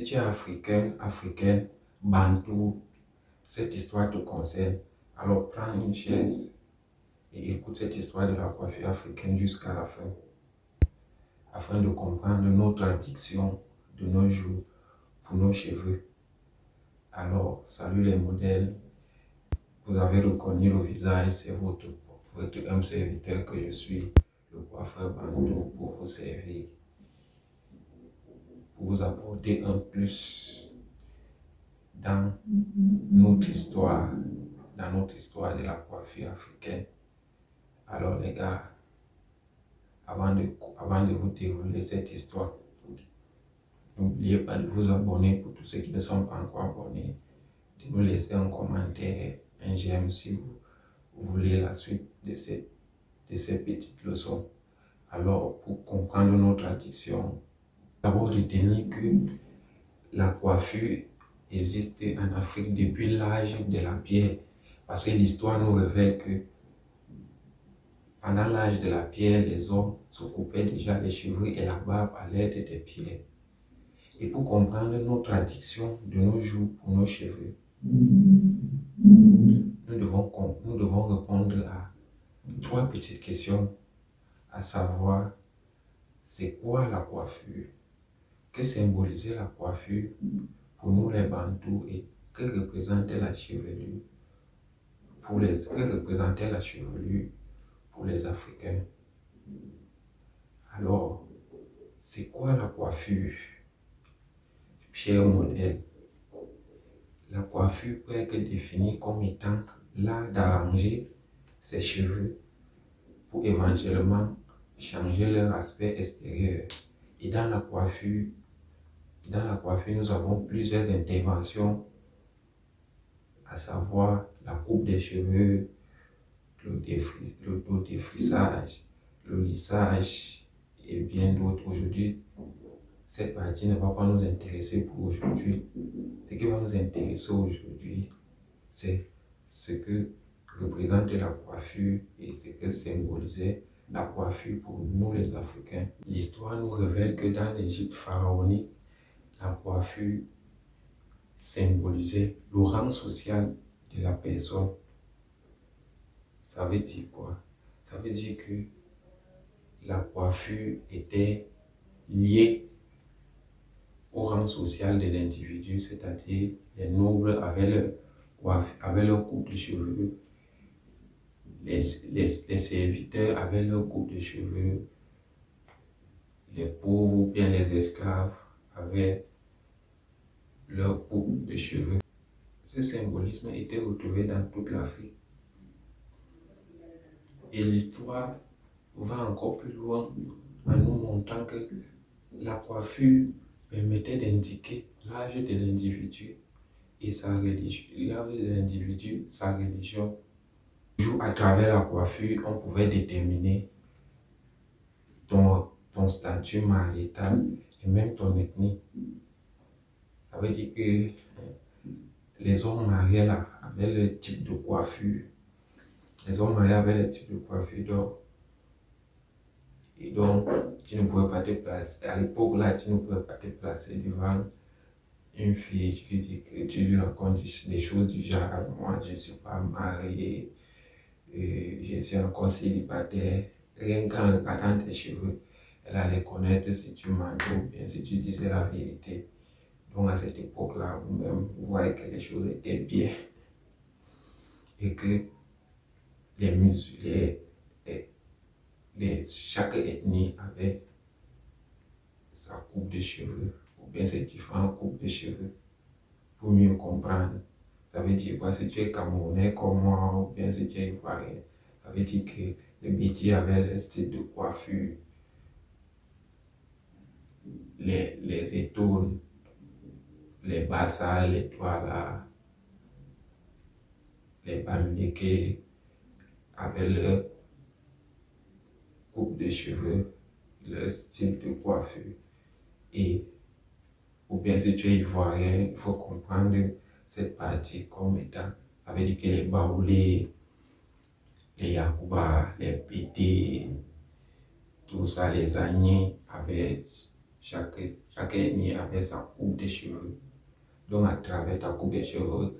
Si tu es africain, africaine, bantou, cette histoire te concerne, alors prends une chaise et écoute cette histoire de la coiffure africaine jusqu'à la fin, afin de comprendre nos traditions de nos jours pour nos cheveux. Alors, salut les modèles, vous avez reconnu le visage, c'est votre humble serviteur que je suis, le coiffeur bantou, pour vous servir, pour vous apporter un plus dans notre histoire, de la coiffure africaine. Alors les gars, avant de vous dérouler cette histoire, n'oubliez pas de vous abonner pour tous ceux qui ne sont pas encore abonnés, de nous laisser un commentaire, un j'aime si vous voulez la suite de ces petites leçons. Alors, pour comprendre nos traditions, d'abord retenir que la coiffure existe en Afrique depuis l'âge de la pierre, parce que l'histoire nous révèle que pendant l'âge de la pierre, les hommes se coupaient déjà les cheveux et la barbe à l'aide des pierres. Et pour comprendre nos traditions de nos jours pour nos cheveux, nous devons répondre à 3 petites questions, à savoir, c'est quoi la coiffure? Que symbolisait la coiffure pour nous les Bantous et que représentait la chevelure pour les Africains? Alors, c'est quoi la coiffure? Cher modèle, la coiffure peut être définie comme étant l'art d'arranger ses cheveux pour éventuellement changer leur aspect extérieur. Et dans la coiffure, nous avons plusieurs interventions, à savoir la coupe des cheveux, le défrisage, le lissage et bien d'autres. Aujourd'hui, cette partie ne va pas nous intéresser pour aujourd'hui. Ce qui va nous intéresser aujourd'hui, c'est ce que représente la coiffure et ce que symbolisait la coiffure pour nous les Africains. L'histoire nous révèle que dans l'Égypte pharaonique, la coiffure symbolisait le rang social de la personne. Ça veut dire quoi? Ça veut dire que la coiffure était liée au rang social de l'individu, c'est-à-dire les nobles avaient leur coupe de cheveux, les serviteurs avaient leur coupe de cheveux, les pauvres ou bien les esclaves avaient leur coupe de cheveux. Ce symbolisme était retrouvé dans toute l'Afrique. Et l'histoire va encore plus loin en nous montrant que la coiffure permettait d'indiquer l'âge de l'individu et sa religion. À travers la coiffure, on pouvait déterminer ton statut marital et même ton ethnie. Ça veut dire que les hommes mariés là avaient le type de coiffure. Et donc, tu ne pouvais pas te placer. À l'époque là, tu ne pouvais pas te placer devant une fille, tu lui racontes des choses du genre, moi je ne suis pas marié, je suis encore célibataire. Rien qu'en regardant tes cheveux, elle allait connaître si tu mentais ou bien si tu disais la vérité. Donc à cette époque-là, vous-même, vous voyez que les choses étaient bien. Et que chaque ethnie avait sa coupe de cheveux, ou bien ses différentes coupes de cheveux, pour mieux comprendre. Ça veut dire quoi? Si tu es Camerounais comme moi, ou bien si tu es Ivoirien, ça veut dire que les Bétis avaient le style de coiffure, les étoiles, les bassas, les toilas, les bamileke avaient leur coupe de cheveux, leur style de coiffure. Et, ou bien si tu es Ivoirien, il faut comprendre cette partie comme étant, ça veut dire que les baoulés, les Yacouba, les Pétés, tout ça, les Agnés avaient chaque Chaque ethnie avait sa coupe de cheveux. Donc, à travers ta coupe de cheveux,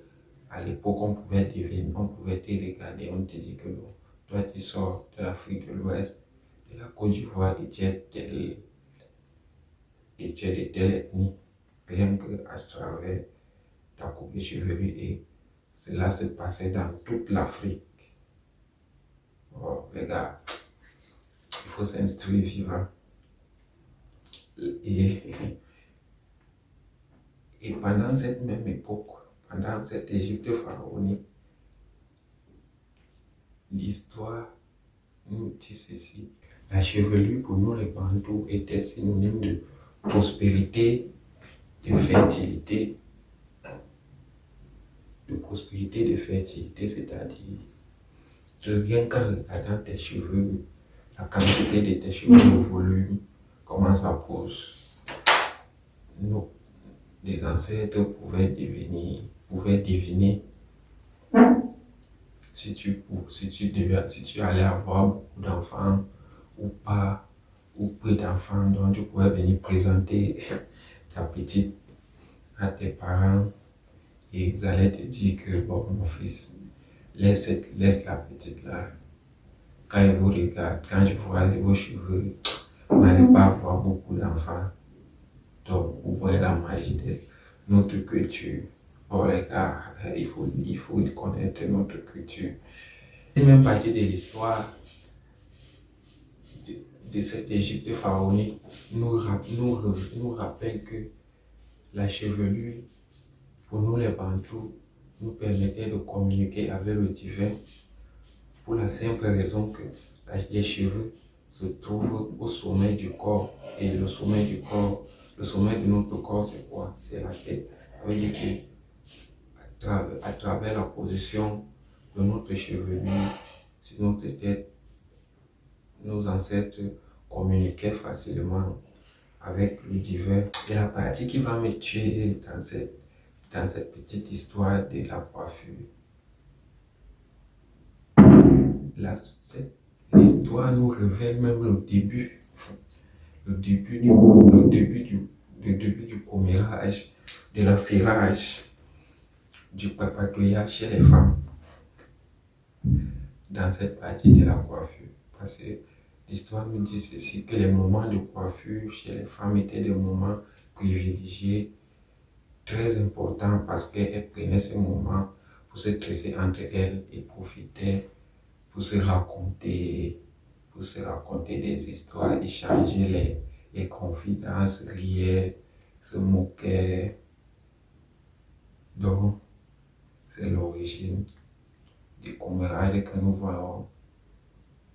à l'époque, on pouvait te regarder, on te dit que bon, toi, tu sors de l'Afrique de l'Ouest, de la Côte d'Ivoire, et tu es de telle ethnie, rien que à travers ta coupe de cheveux. Et cela se passait dans toute l'Afrique. Oh, les gars, il faut s'instruire vivant. Et, et pendant cette même époque, pendant cette Égypte pharaonique, l'histoire nous dit ceci. La chevelure pour nous les Bantous était synonyme de prospérité, de fertilité, c'est-à-dire que rien qu'en regardant tes cheveux, la quantité de tes cheveux, le volume, comment ça pousse, les ancêtres pouvaient deviner si tu allais avoir beaucoup d'enfants ou pas, ou peu d'enfants. Donc tu pouvais venir présenter ta petite à tes parents et ils allaient te dire que bon, mon fils, laisse la petite là. Quand ils vous regardent, quand je vois vos cheveux, vous n'allez pas avoir beaucoup d'enfants. Donc, vous voyez la magie de notre culture. Oh les gars, il faut connaître notre culture. C'est même partie de l'histoire de cette Égypte pharaonique nous rappelle que la chevelure, pour nous les Bantous, nous permettait de communiquer avec le divin pour la simple raison que les cheveux se trouvent au sommet du corps. Et le sommet du corps, le sommet de notre corps, c'est quoi? C'est la tête. Ça veut dire que à travers la position de notre chevelure sur notre tête, nos ancêtres communiquaient facilement avec le divin. Et la partie qui va me tuer dans cette petite histoire de la coiffure, l'histoire nous révèle même le début du commérage, de l'affairage, du papatouillage chez les femmes dans cette partie de la coiffure. Parce que l'histoire nous dit ceci, que les moments de coiffure chez les femmes étaient des moments privilégiés, très importants, parce qu'elles prenaient ce moment pour se tresser entre elles et profiter pour se raconter des histoires, échanger les confidences, rire, se moquer. Donc, c'est l'origine du commérage que nous voyons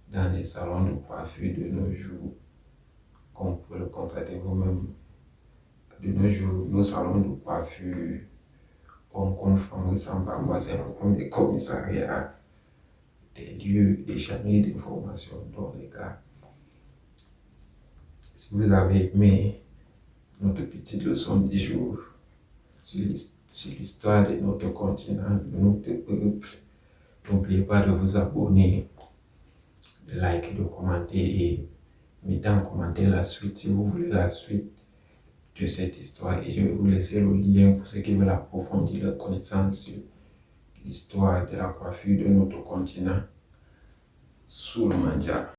dans les salons de coiffure de nos jours. Comme vous pouvez le constater vous-même, de nos jours, nos salons de coiffure, comme Franck Sambamba, c'est un peu comme des commissariats, des lieux d'échange d'informations. Donc, les gars, si vous avez aimé notre petite leçon du jour sur l'histoire de notre continent, de notre peuple, n'oubliez pas de vous abonner, de liker, de commenter et mettez en commentaire la suite si vous voulez la suite de cette histoire. Et je vais vous laisser le lien pour ceux qui veulent approfondir leur connaissance sur l'histoire de la coiffure de notre continent sous le Mandja.